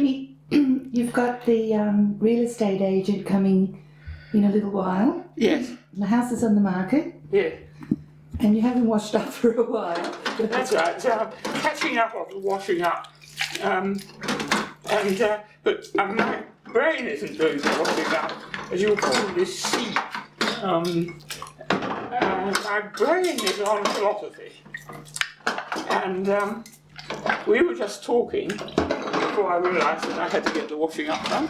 Irene, you've got the real estate agent coming in a little while. Yes. The house is on the market. Yeah. And you haven't washed up for a while. That's right. So I'm catching up on the washing up. But my brain isn't doing the washing up, as you'll probably see. My brain is on philosophy. And we were just talking before I realised that I had to get the washing up done.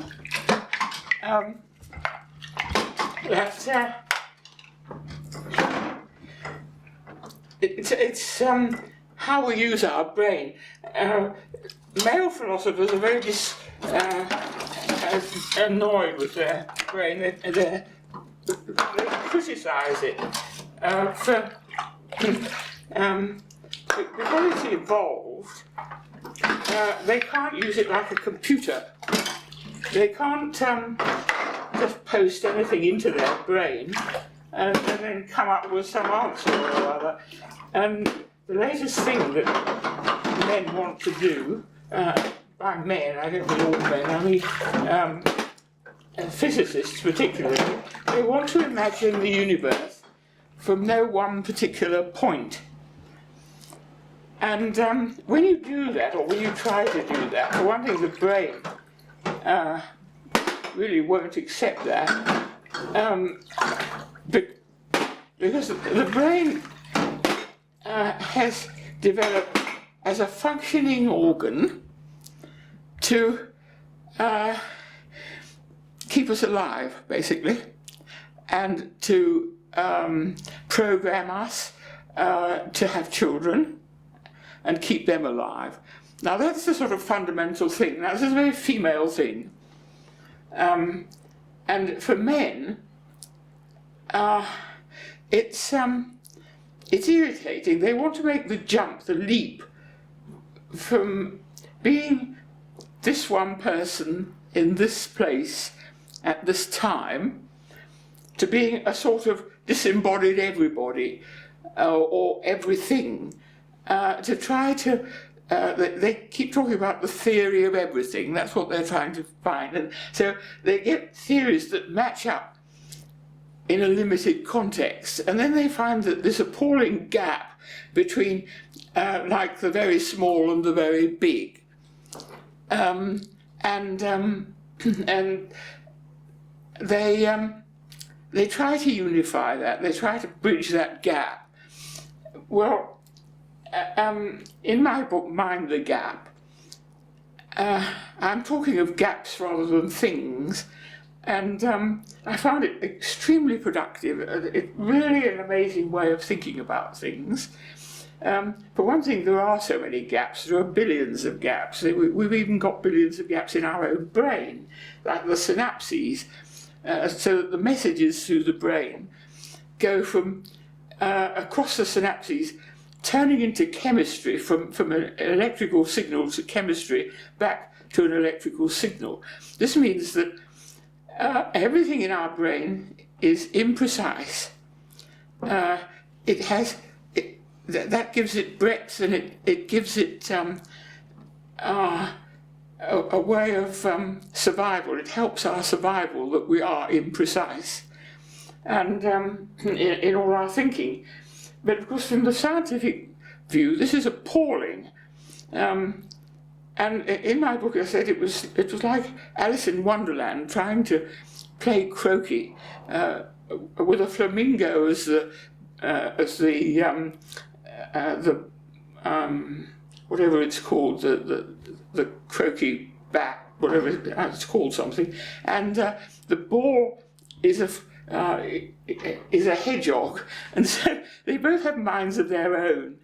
It's how we use our brain. Male philosophers are very annoyed with their brain. They criticise it because it's evolved. They can't use it like a computer. They can't just post anything into their brain and then come up with some answer or other. And the latest thing that men want to do, by men, I don't mean all men, I mean physicists particularly, they want to imagine the universe from no one particular point. And when you do that, or when you try to do that, for one thing, the brain really won't accept that, because the brain has developed as a functioning organ to keep us alive, basically, and to program us to have children and keep them alive. Now that's the sort of fundamental thing. That's a very female thing. And for men, it's irritating. They want to make the jump, the leap, from being this one person in this place at this time to being a sort of disembodied everybody or everything. To try to, they keep talking about the theory of everything. That's what they're trying to find. And so they get theories that match up in a limited context. And then they find that this appalling gap between like the very small and the very big. And they try to unify that. They try to bridge that gap. Well, in my book, Mind the Gap, I'm talking of gaps rather than things, and I found it extremely productive. It's really an amazing way of thinking about things. For one thing, there are so many gaps. There are billions of gaps. We've even got billions of gaps in our own brain, like the synapses, so that the messages through the brain go from across the synapses, turning into chemistry from an electrical signal to chemistry back to an electrical signal. This means that everything in our brain is imprecise. That gives it breadth, and it gives it a way of survival. It helps our survival that we are imprecise, and in all our thinking. But of course, from the scientific view, this is appalling. And in my book, I said it was like Alice in Wonderland trying to play croquet with a flamingo as the whatever it's called, the croquet bat, whatever it's called, something, and the ball is a hedgehog, and so they both have minds of their own,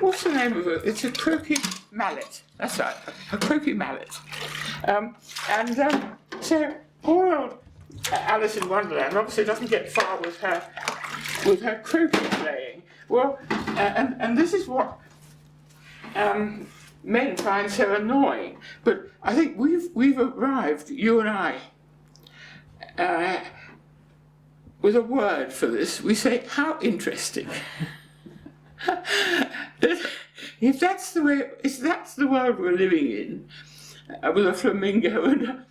what's the name of it? It's a croquet mallet. That's right, a croquet mallet. So poor old Alice in Wonderland obviously doesn't get far with her croquet playing. Well, and this is what men find so annoying. But I think we've arrived, you and I, with a word for this. We say, how interesting. if that's the world we're living in, with a flamingo and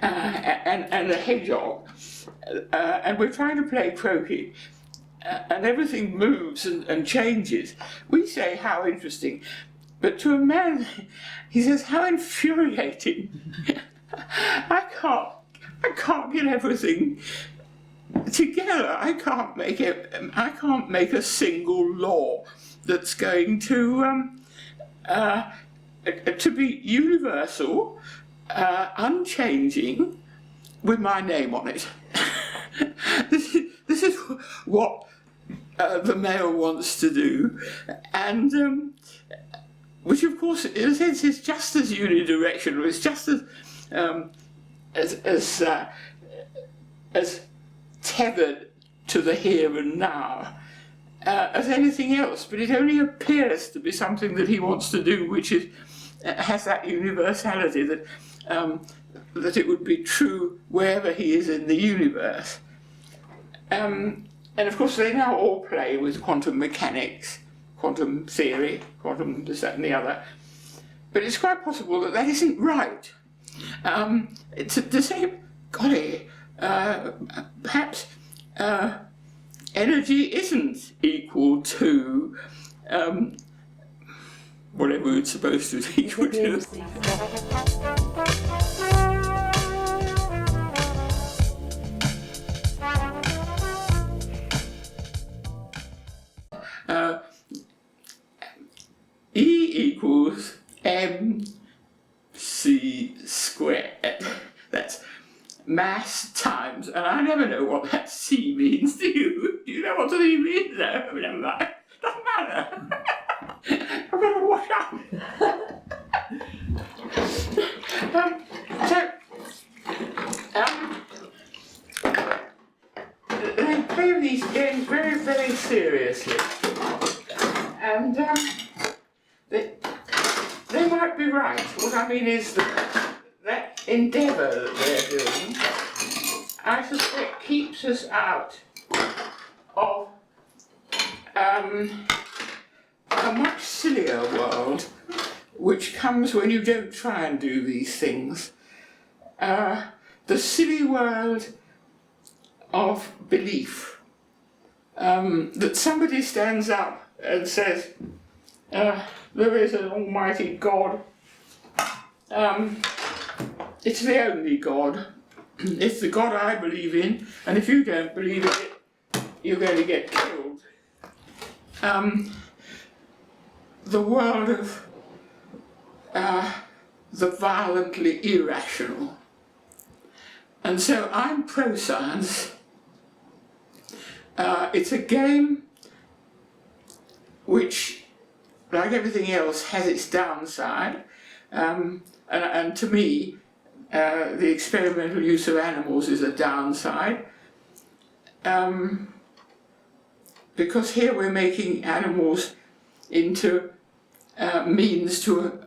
a hedgehog, and we're trying to play croquet, and everything moves and changes, we say how interesting, but to a man, he says how infuriating. I can't get everything together. I can't make a single law that's going to be universal, unchanging, with my name on it. This is what the male wants to do, and which, of course, in a sense, is just as unidirectional. It's just as tethered to the here and now as anything else, but it only appears to be something that he wants to do, which has that universality that it would be true wherever he is in the universe. And of course they now all play with quantum mechanics, quantum theory, quantum this, that and the other, but it's quite possible that that isn't right. It's the same, golly, perhaps energy isn't equal to whatever it's supposed to be equal to. E equals mc squared. That's mass times, and I never know what that C means. Do you? Do you know what C means? No, never mind. Doesn't matter. I've got to wash up. They play these games very, very seriously, and they might be right. What I mean is that endeavour that they're doing, I suspect, keeps us out of a much sillier world, which comes when you don't try and do these things. The silly world of belief. That somebody stands up and says, there is an almighty God. It's the only God. It's the God I believe in, and if you don't believe in it, you're going to get killed. The world of the violently irrational. And so I'm pro-science. It's a game which, like everything else, has its downside. And to me, the experimental use of animals is a downside. Because here we're making animals into means to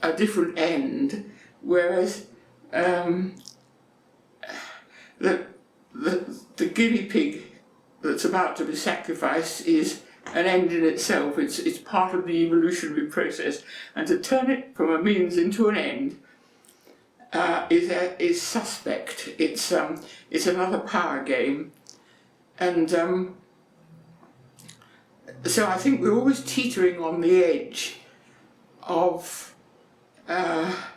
a different end, whereas the guinea pig that's about to be sacrificed is an end in itself. It's part of the evolutionary process, and to turn it from a means into an end is suspect. It's another power game, and so I think we're always teetering on the edge of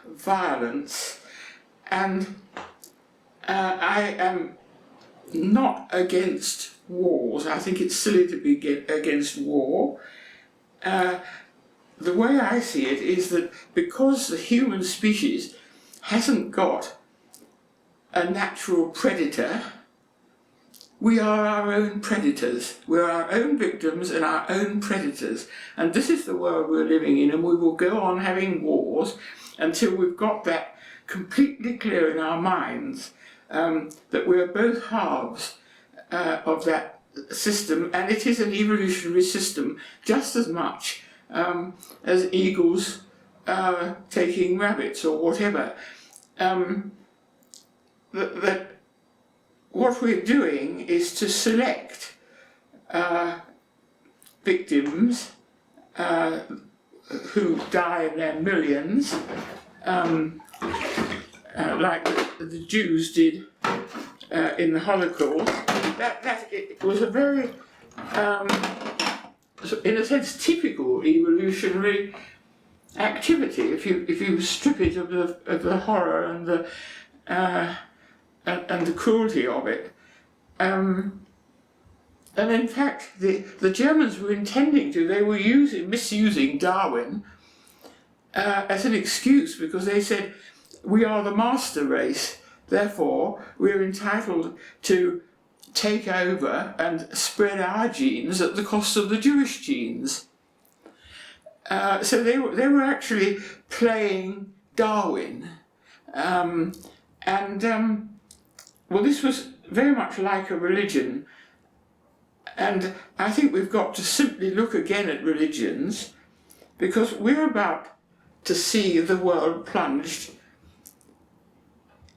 violence, and I am not against wars. I think it's silly to be against war. The way I see it is that because the human species hasn't got a natural predator, we are our own predators. We're our own victims and our own predators. And this is the world we're living in, and we will go on having wars until we've got that completely clear in our minds, that we're both halves of that system, and it is an evolutionary system just as much as eagles taking rabbits or whatever. That what we're doing is to select victims who die in their millions, like the Jews did in the Holocaust. That it was a very, in a sense, typical evolutionary activity. If you strip it of the horror and the cruelty of it. And in fact, the Germans were intending to, they were misusing Darwin as an excuse, because they said, we are the master race, therefore we're entitled to take over and spread our genes at the cost of the Jewish genes. So they were actually playing Darwin. Well, this was very much like a religion. And I think we've got to simply look again at religions, because we're about to see the world plunged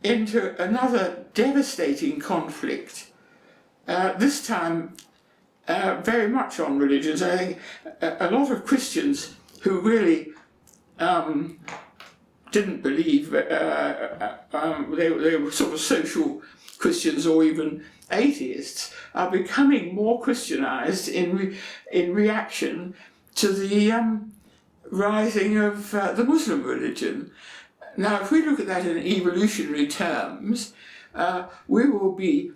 into another devastating conflict, this time very much on religions. I think a lot of Christians who really didn't believe, they were sort of social Christians or even atheists, are becoming more Christianized in reaction to the rising of the Muslim religion. Now, if we look at that in evolutionary terms, we will be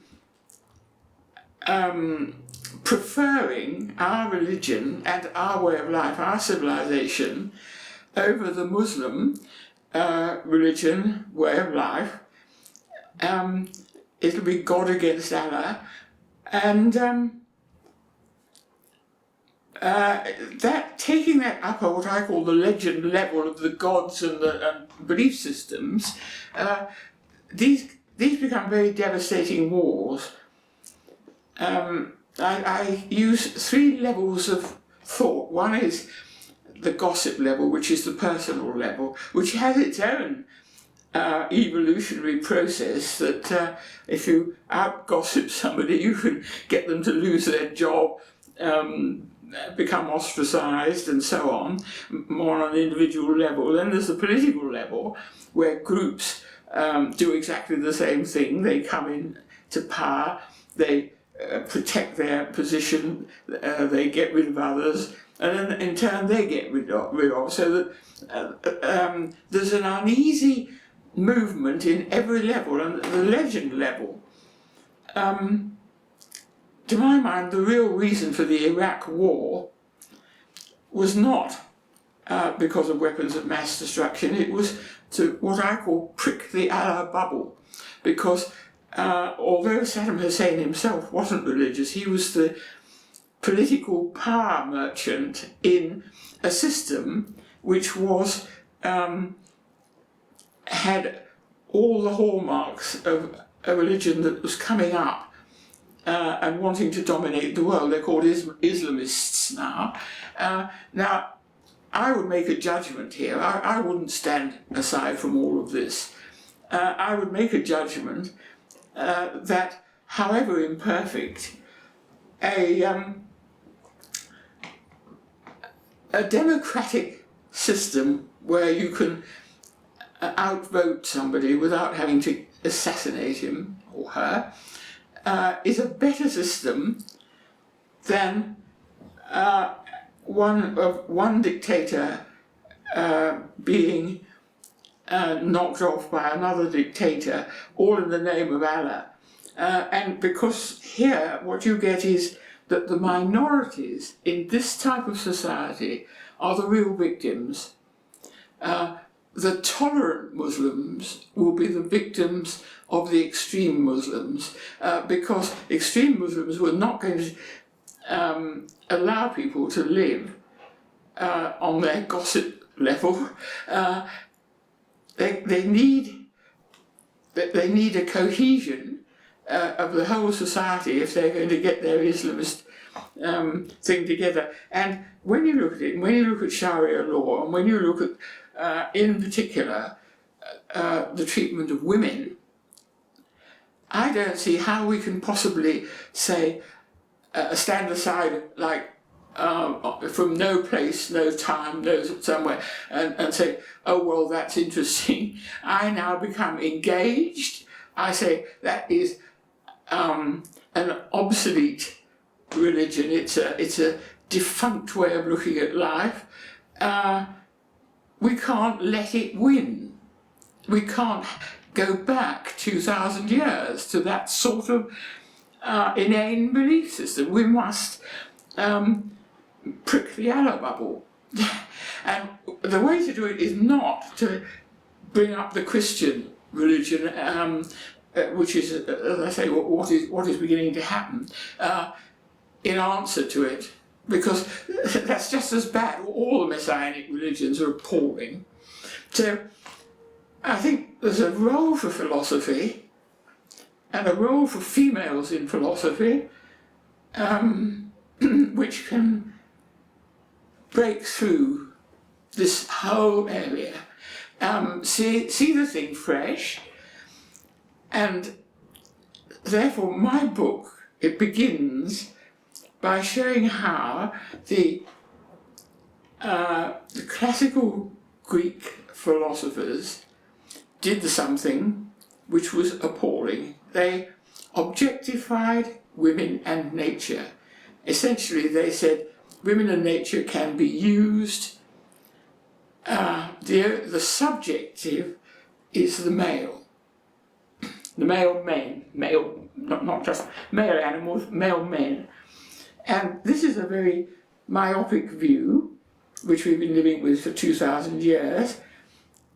preferring our religion and our way of life, our civilization, over the Muslim religion, way of life. It'll be God against Allah, and that taking that up at what I call the legend level of the gods and the belief systems, these become very devastating wars. I use 3 levels of thought. One is the gossip level, which is the personal level, which has its own evolutionary process, that if you out-gossip somebody, you can get them to lose their job, become ostracised and so on, more on an individual level. Then there's the political level, where groups do exactly the same thing. They come in to power, they protect their position, they get rid of others, and then in turn they get rid of. So that there's an uneasy movement in every level, and the legend level. To my mind, the real reason for the Iraq war was not because of weapons of mass destruction. It was to what I call prick the Allah bubble, because although Saddam Hussein himself wasn't religious, he was the political power merchant in a system which was had all the hallmarks of a religion that was coming up and wanting to dominate the world. They're called Islamists now. Now, I would make a judgment here. I wouldn't stand aside from all of this. I would make a judgment that, however imperfect, a democratic system where you can outvote somebody without having to assassinate him or her is a better system than one dictator being knocked off by another dictator, all in the name of Allah. And because here what you get is that the minorities in this type of society are the real victims. The tolerant Muslims will be the victims of the extreme Muslims, because extreme Muslims were not going to allow people to live on their gossip level. They need a cohesion of the whole society if they're going to get their Islamist thing together. And when you look at it, when you look at Sharia law, and when you look at in particular the treatment of women, I don't see how we can possibly say stand aside like from no place, no time, no somewhere, and say, oh, well, that's interesting. I now become engaged. I say, that is an obsolete religion. It's a defunct way of looking at life. We can't let it win. We can't go back 2,000 years to that sort of inane belief system. We must prick the yellow bubble. And the way to do it is not to bring up the Christian religion, which is, as I say, what is beginning to happen, in answer to it, because that's just as bad. All the messianic religions are appalling. So I think there's a role for philosophy and a role for females in philosophy, which can break through this whole area, see the thing fresh, and therefore my book, it begins by showing how the classical Greek philosophers did something which was appalling. They objectified women and nature. Essentially, they said women and nature can be used. The subjective is the male. The male men, not just male animals, male men. And this is a very myopic view, which we've been living with for 2,000 years.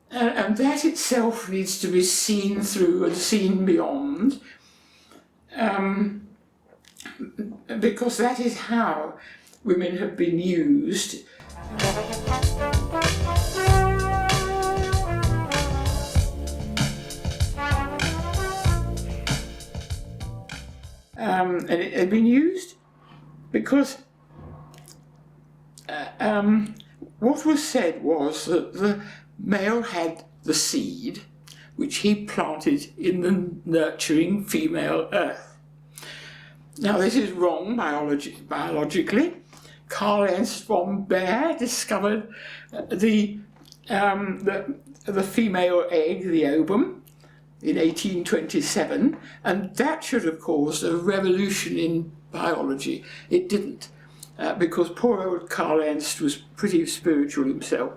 And that itself needs to be seen through and seen beyond, because that is how women have been used. And it had been used because what was said was that the male had the seed which he planted in the nurturing female earth. Now this is wrong biologically. Karl Ernst von Baer discovered the female egg, the ovum, in 1827, and that should have caused a revolution in biology. It didn't, because poor old Karl Ernst was pretty spiritual himself,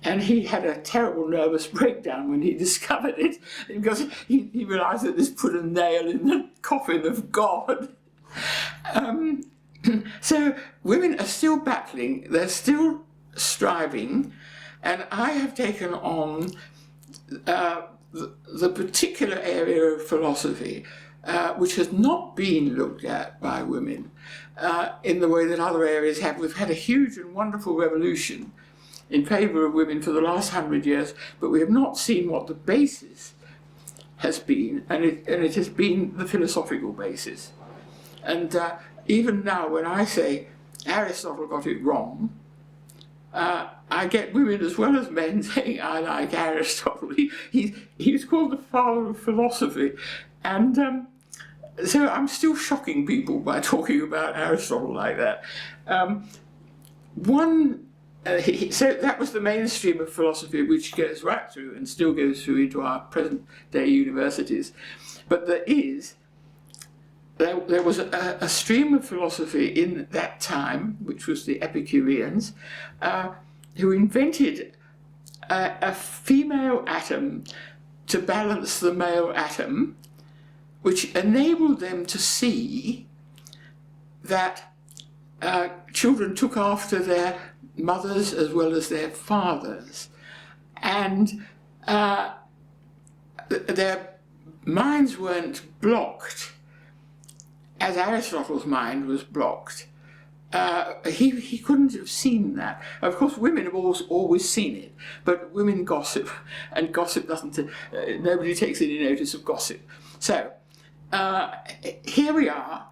and he had a terrible nervous breakdown when he discovered it, because he realised that this put a nail in the coffin of God. So women are still battling, they're still striving, and I have taken on the particular area of philosophy which has not been looked at by women in the way that other areas have. We've had a huge and wonderful revolution in favour of women for the last 100 years, but we have not seen what the basis has been, and it has been the philosophical basis. And even now, when I say Aristotle got it wrong, I get women as well as men saying, I like Aristotle. He was called the father of philosophy. And so I'm still shocking people by talking about Aristotle like that. So that was the mainstream of philosophy, which goes right through and still goes through into our present-day universities. But there was a stream of philosophy in that time, which was the Epicureans, who invented a female atom to balance the male atom, which enabled them to see that children took after their mothers as well as their fathers, and their minds weren't blocked as Aristotle's mind was blocked. He couldn't have seen that. Of course, women have always seen it, but women gossip, and gossip doesn't. Nobody takes any notice of gossip. So here we are,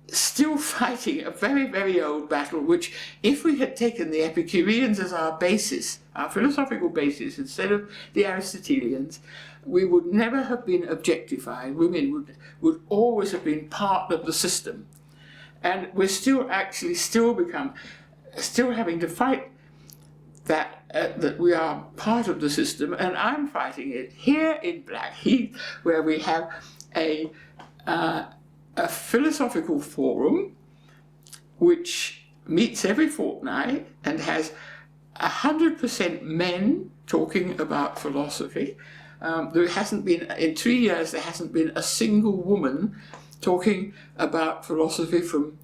still fighting a very, very old battle, which, if we had taken the Epicureans as our basis, our philosophical basis, instead of the Aristotelians, we would never have been objectified. Women would always have been part of the system. and we're still having to fight that we are part of the system, and I'm fighting it here in Blackheath, where we have a philosophical forum which meets every fortnight and has 100% men talking about philosophy. There hasn't been, in 3 years, there hasn't been a single woman talking about philosophy from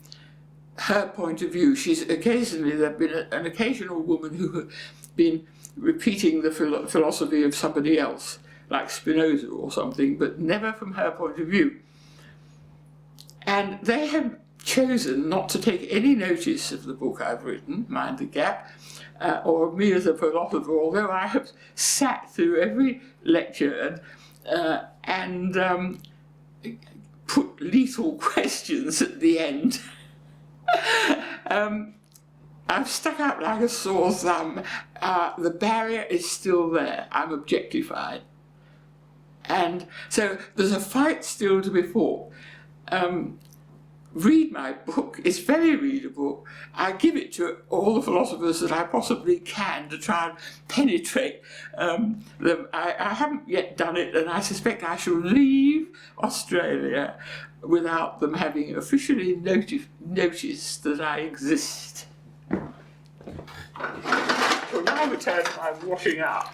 her point of view. There've been an occasional woman who has been repeating the philosophy of somebody else, like Spinoza or something, but never from her point of view. And they have chosen not to take any notice of the book I've written, Mind the Gap, or of me as a philosopher, although I have sat through every lecture and put lethal questions at the end. I've stuck out like a sore thumb. The barrier is still there. I'm objectified. And so there's a fight still to be fought. Read my book. It's very readable. I give it to all the philosophers that I possibly can to try and penetrate them. I haven't yet done it, and I suspect I shall leave Australia without them having officially noticed that I exist. Well, now we turn to my washing up.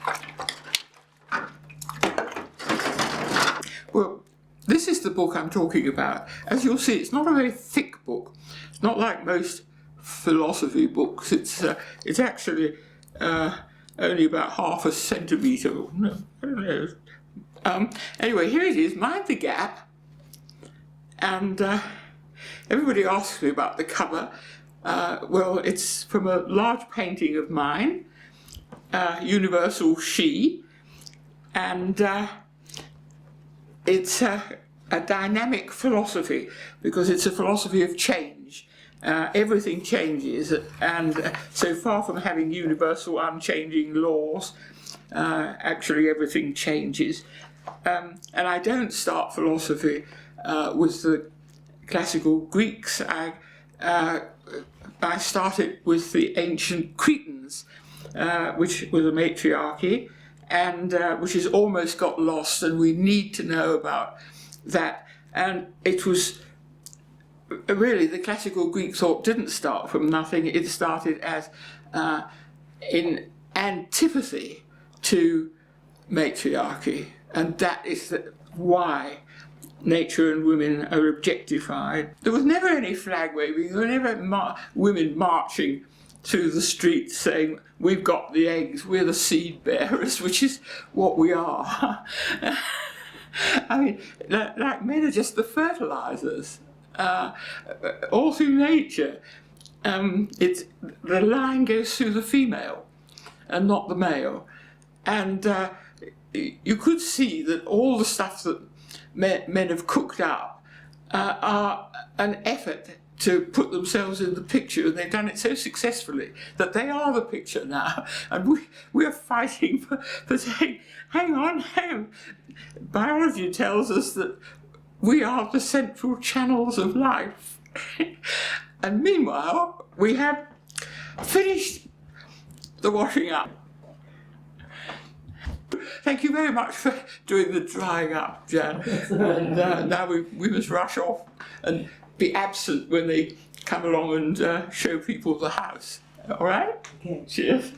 Well, this is the book I'm talking about. As you'll see, it's not a very thick book. It's not like most philosophy books. It's actually only about half a centimetre. No, I don't know. Anyway, here it is, Mind the Gap. And everybody asks me about the cover. Well, it's from a large painting of mine, Universal She, and it's a dynamic philosophy, because it's a philosophy of change. Everything changes, and so far from having universal unchanging laws, actually everything changes. And I don't start philosophy with the classical Greeks. I started with the ancient Cretans, which was a matriarchy, and which has almost got lost, and we need to know about that. And it was really, the classical Greek thought didn't start from nothing. It started as in antipathy to matriarchy, and that is why nature and women are objectified. There was never any flag waving. There were never women marching through the streets saying, "We've got the eggs, we're the seed bearers," which is what we are. I mean, like men are just the fertilizers. All through nature, the line goes through the female and not the male. And you could see that all the stuff that men have cooked up are an effort to put themselves in the picture, and they've done it so successfully that they are the picture now. And we are fighting for saying, hang on. Biology tells us that we are the central channels of life. And meanwhile, we have finished the washing up. Thank you very much for doing the drying up, Jan. And now we must rush off and be absent when they come along and show people the house. All right? Okay. Cheers.